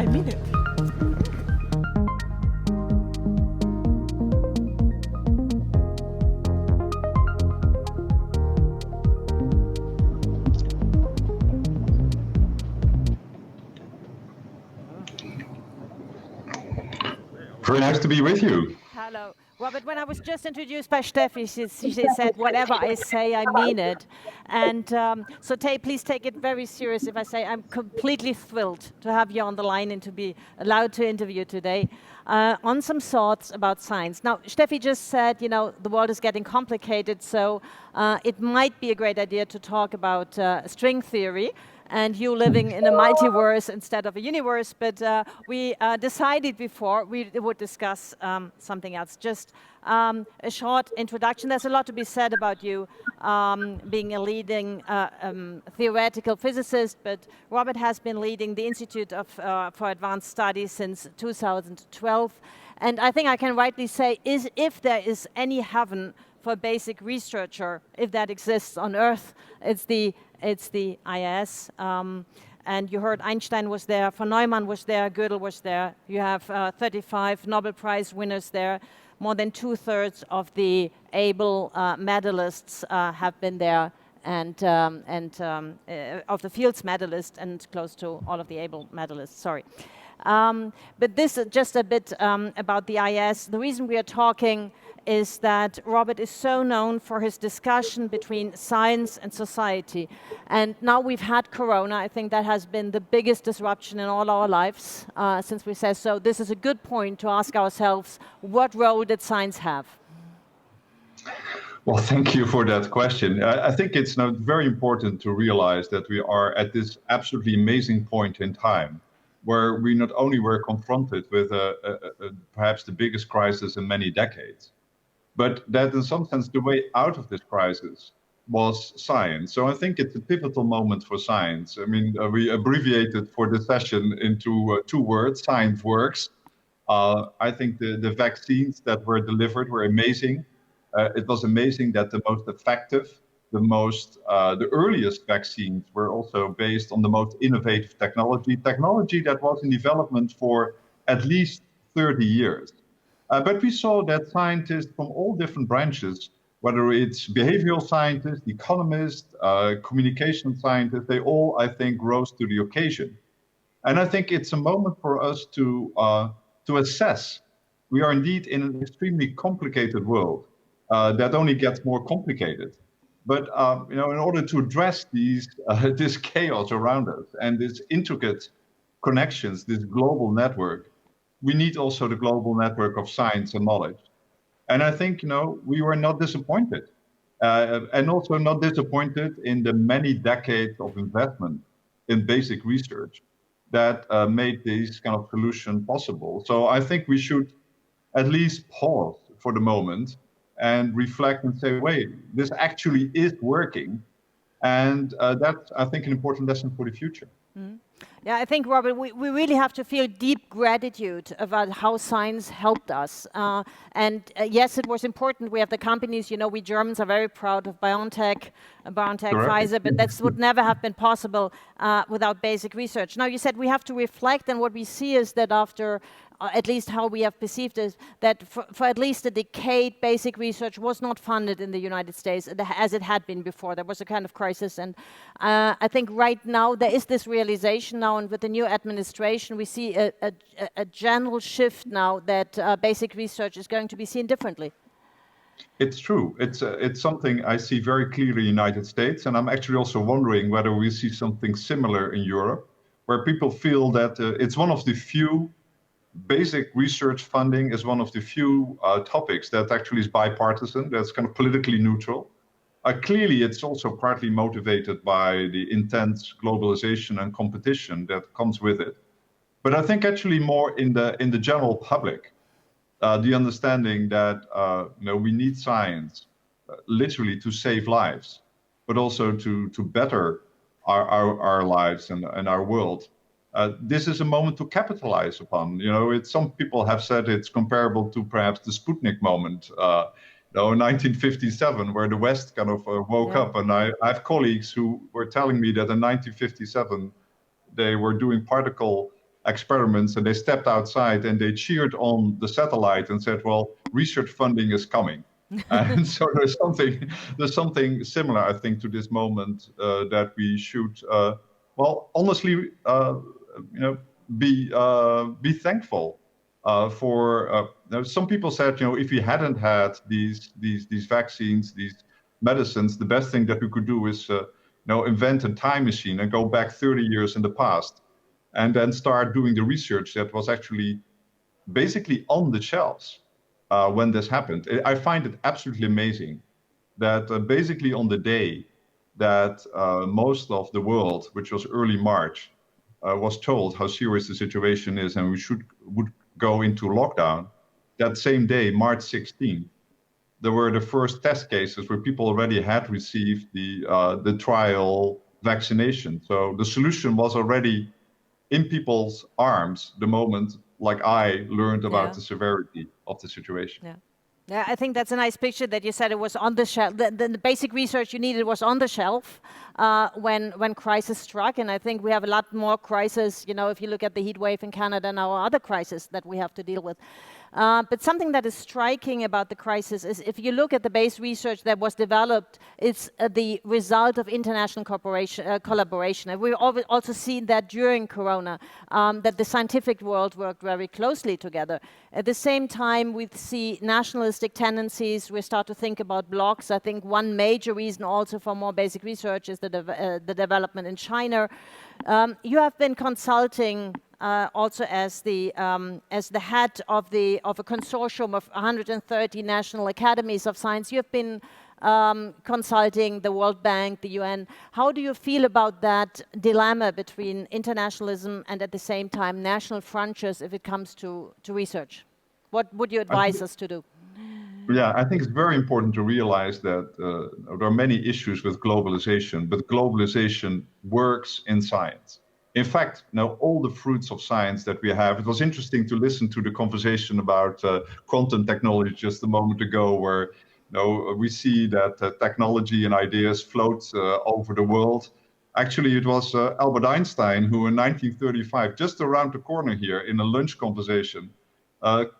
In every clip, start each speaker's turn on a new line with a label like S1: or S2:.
S1: I mean it.
S2: Very nice to be with you.
S1: Hello. Robert, when I was just introduced by Steffi, she said, whatever I say, I mean it. And so please take it very serious if I say I'm completely thrilled to have you on the line and to be allowed to interview today on some thoughts about science. Now, Steffi just said, you know, the world is getting complicated, so it might be a great idea to talk about string theory, and you living in a multiverse instead of a universe, but we decided before we would discuss something else. Just a short introduction. There's a lot to be said about you being a leading theoretical physicist, but Robert has been leading the Institute for Advanced Studies since 2012. And I think I can rightly say, if there is any heaven for a basic researcher, if that exists on Earth, it's the IIS. And you heard Einstein was there, von Neumann was there, Gödel was there. You have 35 Nobel Prize winners there. More than 2/3 of the Abel medalists have been there, and of the Fields medalists, and close to all of the Abel medalists, sorry. But this is just a bit about the IIS. The reason we are talking is that Robert is so known for his discussion between science and society. And now we've had Corona. I think that has been the biggest disruption in all our lives since we said so. This is a good point to ask ourselves, what role did science have?
S2: Well, thank you for that question. I think it's now very important to realize that we are at this absolutely amazing point in time, where we not only were confronted with perhaps the biggest crisis in many decades, but that in some sense the way out of this crisis was science. So I think it's a pivotal moment for science. I mean, we abbreviated for the session into 2 words, science works. I think the vaccines that were delivered were amazing. It was amazing that the most effective, the earliest vaccines were also based on the most innovative technology that was in development for at least 30 years. But we saw that scientists from all different branches, whether it's behavioral scientists, economists, communication scientists, they all, I think, rose to the occasion. And I think it's a moment for us to assess. We are indeed in an extremely complicated world that only gets more complicated. But you know, in order to address this chaos around us and this intricate connections, this global network, we need also the global network of science and knowledge. And I think, you know, we were not disappointed. And also not disappointed in the many decades of investment in basic research that made these kind of solutions possible. So I think we should at least pause for the moment and reflect and say, wait, this actually is working. And that's, I think, an important lesson for the future.
S1: Mm-hmm. Yeah, I think, Robert, we really have to feel deep gratitude about how science helped us. Yes, it was important. We have the companies, you know, we Germans are very proud of BioNTech, Pfizer, but that would never have been possible without basic research. Now, you said we have to reflect, and what we see is that after at least how we have perceived it, that for at least a decade, basic research was not funded in the United States as it had been before. There was a kind of crisis. And I think right now there is this realization now, and with the new administration, we see a general shift now that basic research is going to be seen differently.
S2: It's true. It's something I see very clearly in the United States. And I'm actually also wondering whether we see something similar in Europe, where people feel that it's one of the few basic research funding is one of the few topics that actually is bipartisan, that's kind of politically neutral. Clearly, it's also partly motivated by the intense globalization and competition that comes with it. But I think actually more in the general public, the understanding that you know, we need science literally to save lives, but also to better our lives and our world. This is a moment to capitalize upon. You know, some people have said it's comparable to perhaps the Sputnik moment, in 1957, where the West kind of woke up. And I have colleagues who were telling me that in 1957, they were doing particle experiments, and they stepped outside and they cheered on the satellite and said, well, research funding is coming. And so there's something similar, I think, to this moment that we should, well, honestly, be thankful for. Some people said, if we hadn't had these vaccines, these medicines, the best thing that we could do is, invent a time machine and go back 30 years in the past, and then start doing the research that was actually basically on the shelves when this happened. I find it absolutely amazing that basically on the day that most of the world, which was early March, was told how serious the situation is and we would go into lockdown, that same day, March 16th, there were the first test cases where people already had received the trial vaccination. So the solution was already in people's arms the moment, like I learned about the severity of the situation.
S1: Yeah. Yeah, I think that's a nice picture that you said it was on the shelf. The basic research you needed was on the shelf when crisis struck, and I think we have a lot more crisis. If you look at the heat wave in Canada and our other crises that we have to deal with. But something that is striking about the crisis is if you look at the base research that was developed, it's the result of international collaboration. And we've also seen that during Corona, that the scientific world worked very closely together. At the same time, we see nationalistic tendencies. We start to think about blocks. I think one major reason also for more basic research is the development in China. You have been consulting also as the head of a consortium of 130 national academies of science. You have been consulting the World Bank, the UN. How do you feel about that dilemma between internationalism and at the same time national frontiers if it comes to research? What would you advise us to do?
S2: Yeah, I think it's very important to realize that there are many issues with globalization, but globalization works in science. In fact, all the fruits of science that we have, it was interesting to listen to the conversation about quantum technology just a moment ago, where we see that technology and ideas float over the world. Actually, it was Albert Einstein who in 1935, just around the corner here in a lunch conversation,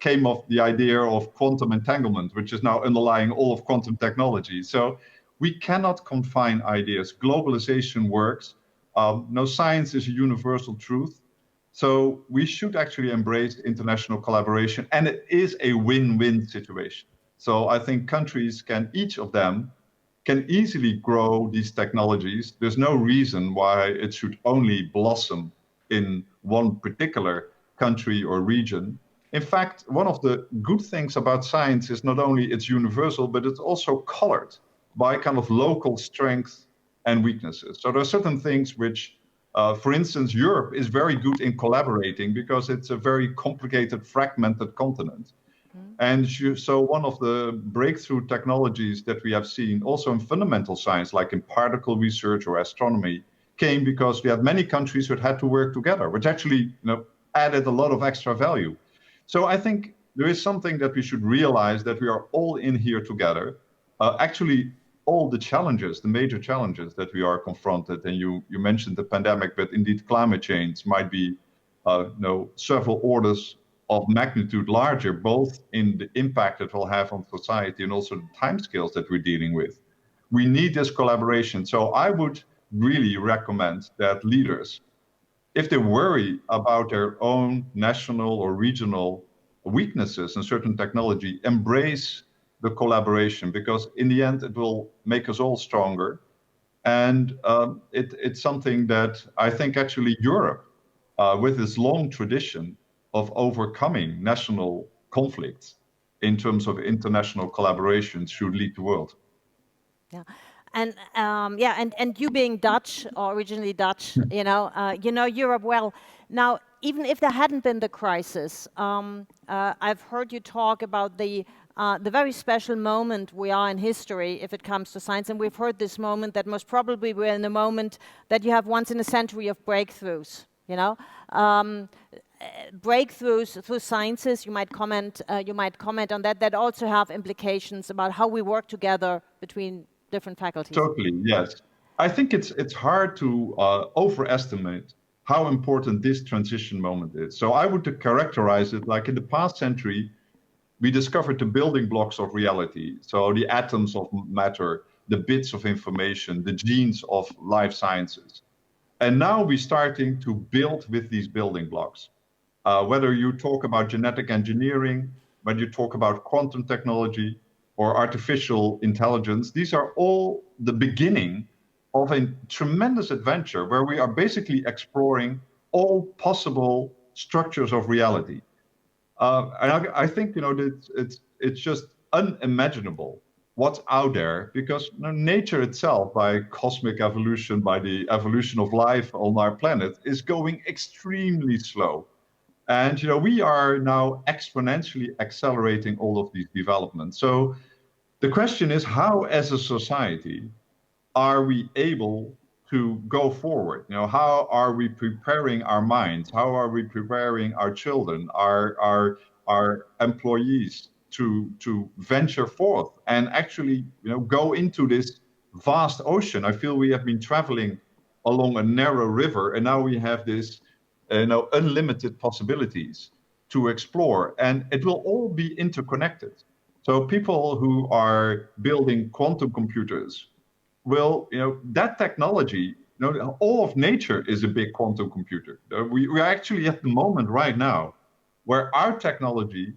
S2: came up the idea of quantum entanglement, which is now underlying all of quantum technology. So we cannot confine ideas. Globalization works. Science is a universal truth. So we should actually embrace international collaboration, and it is a win-win situation. So I think countries each of them can easily grow these technologies. There's no reason why it should only blossom in one particular country or region. In fact, one of the good things about science is not only it's universal, but it's also colored by kind of local strengths and weaknesses. So there are certain things which, for instance, Europe is very good in collaborating because it's a very complicated, fragmented continent. And so one of the breakthrough technologies that we have seen also in fundamental science, like in particle research or astronomy, came because we had many countries that had to work together, which actually added a lot of extra value. So I think there is something that we should realize, that we are all in here together. Actually, all the challenges, the major challenges that we are confronted, and you mentioned the pandemic, but indeed climate change might be several orders of magnitude larger, both in the impact it will have on society and also the timescales that we're dealing with. We need this collaboration. So I would really recommend that leaders, if they worry about their own national or regional weaknesses in certain technology, embrace the collaboration, because in the end it will make us all stronger. And it's something that I think actually Europe, with its long tradition of overcoming national conflicts in terms of international collaboration, should lead the world.
S1: Yeah. And you being Dutch, or originally Dutch, you know Europe well. Now, even if there hadn't been the crisis, I've heard you talk about the very special moment we are in history if it comes to science, and we've heard this moment that most probably we're in a moment that you have once in a century of breakthroughs. Breakthroughs through sciences. You might comment on that. That also have implications about how we work together between different faculties.
S2: Totally, yes. I think it's hard to overestimate how important this transition moment is. So I would characterize it like in the past century, we discovered the building blocks of reality. So the atoms of matter, the bits of information, the genes of life sciences. And now we're starting to build with these building blocks. Whether you talk about genetic engineering, whether you talk about quantum technology or artificial intelligence, these are all the beginning of a tremendous adventure where we are basically exploring all possible structures of reality. And I think that it's just unimaginable what's out there, because nature itself, by cosmic evolution, by the evolution of life on our planet, is going extremely slow. And we are now exponentially accelerating all of these developments. So the question is, how as a society are we able to go forward? How are we preparing our minds? How are we preparing our children, our employees to venture forth and actually go into this vast ocean? I feel we have been traveling along a narrow river, and now we have this unlimited possibilities to explore, and it will all be interconnected. So people who are building quantum computers will, that technology, all of nature is a big quantum computer. We are actually at the moment right now where our technology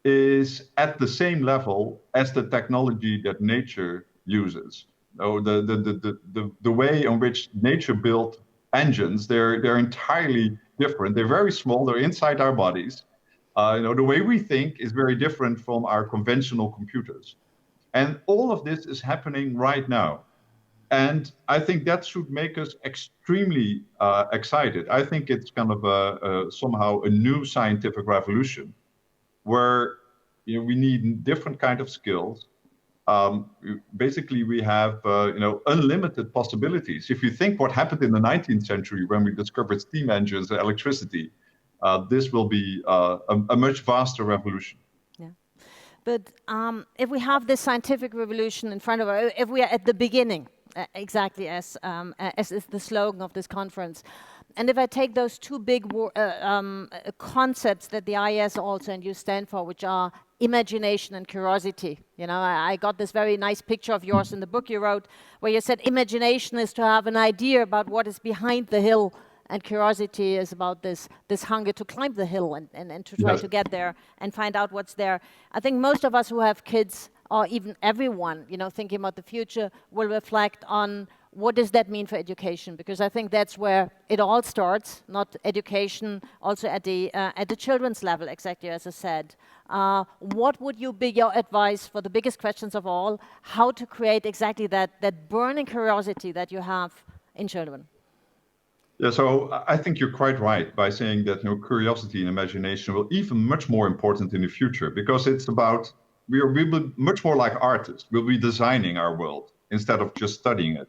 S2: is at the same level as the technology that nature uses. The way in which nature built engines, they're entirely different. They're very small. They're inside our bodies. The way we think is very different from our conventional computers. And all of this is happening right now. And I think that should make us extremely excited. I think it's kind of somehow a new scientific revolution where we need different kind of skills. Basically, we have unlimited possibilities. If you think what happened in the 19th century when we discovered steam engines and electricity, this will be a much vaster revolution.
S1: Yeah, but if we have this scientific revolution in front of us, if we are at the beginning, exactly as is the slogan of this conference, and if I take those two big concepts that the IES also and you stand for, which are imagination and curiosity. I got this very nice picture of yours in the book you wrote, where you said imagination is to have an idea about what is behind the hill, and curiosity is about this hunger to climb the hill and to try to get there and find out what's there. I think most of us who have kids, or even everyone, thinking about the future, will reflect on what does that mean for education? Because I think that's where it all starts, not education, also at the children's level, exactly as I said. What would be your advice for the biggest questions of all, how to create exactly that burning curiosity that you have in children?
S2: Yeah, so I think you're quite right by saying that curiosity and imagination will even much more important in the future, because it's about, we'll be much more like artists. We'll be designing our world instead of just studying it.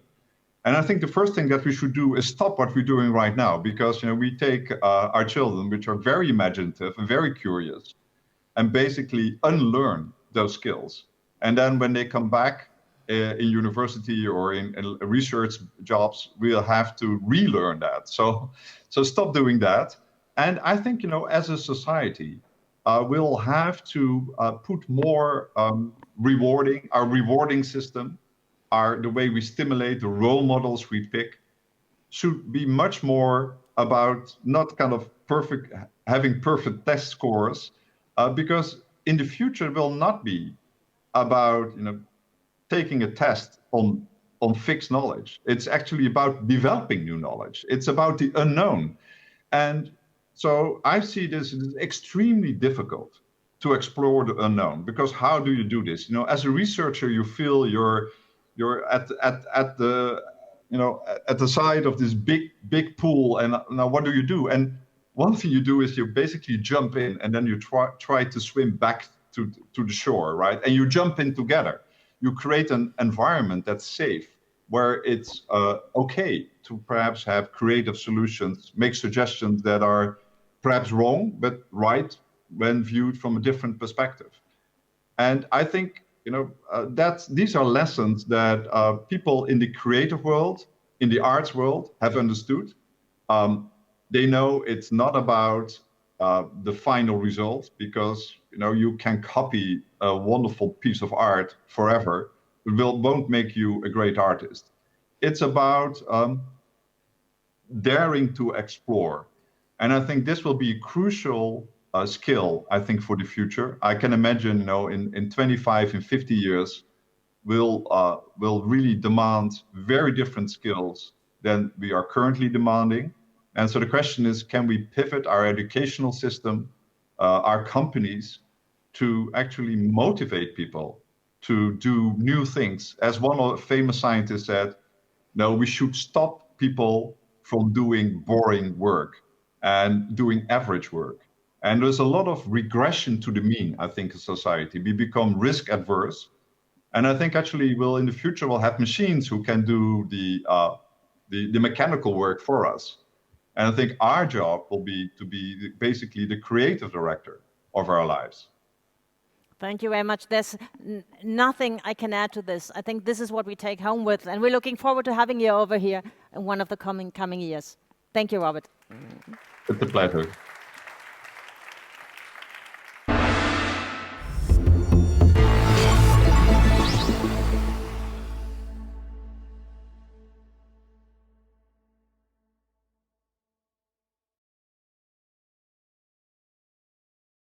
S2: And I think the first thing that we should do is stop what we're doing right now, because we take our children, which are very imaginative and very curious, and basically unlearn those skills. And then when they come back in university or in research jobs, we'll have to relearn that. So stop doing that. And I think as a society, we'll have to put more rewarding system. The way we stimulate, the role models we pick, should be much more about not kind of having perfect test scores, because in the future it will not be about taking a test on fixed knowledge. It's actually about developing new knowledge. It's about the unknown. And so I see this as extremely difficult to explore the unknown, because how do you do this? As a researcher, you feel you're at the side of this big pool, and now what do you do? And one thing you do is you basically jump in, and then you try to swim back to the shore, right? And you jump in together. You create an environment that's safe, where it's okay to perhaps have creative solutions, make suggestions that are perhaps wrong, but right when viewed from a different perspective. And I think these are lessons that people in the creative world, in the arts world, have understood. they know it's not about the final result, because you can copy a wonderful piece of art forever. It won't make you a great artist. It's about daring to explore. And I think this will be a crucial skill, I think, for the future. I can imagine, in 25 and 50 years, will really demand very different skills than we are currently demanding. And so the question is, can we pivot our educational system, our companies, to actually motivate people to do new things? As one famous scientist said, no, we should stop people from doing boring work and doing average work. And there's a lot of regression to the mean, I think, in society. We become risk adverse. And I think actually in the future we'll have machines who can do the mechanical work for us. And I think our job will be to be basically the creative director of our lives.
S1: Thank you very much. There's nothing I can add to this. I think this is what we take home with, and we're looking forward to having you over here in one of the coming years. Thank you, Robbert.
S2: It's a pleasure.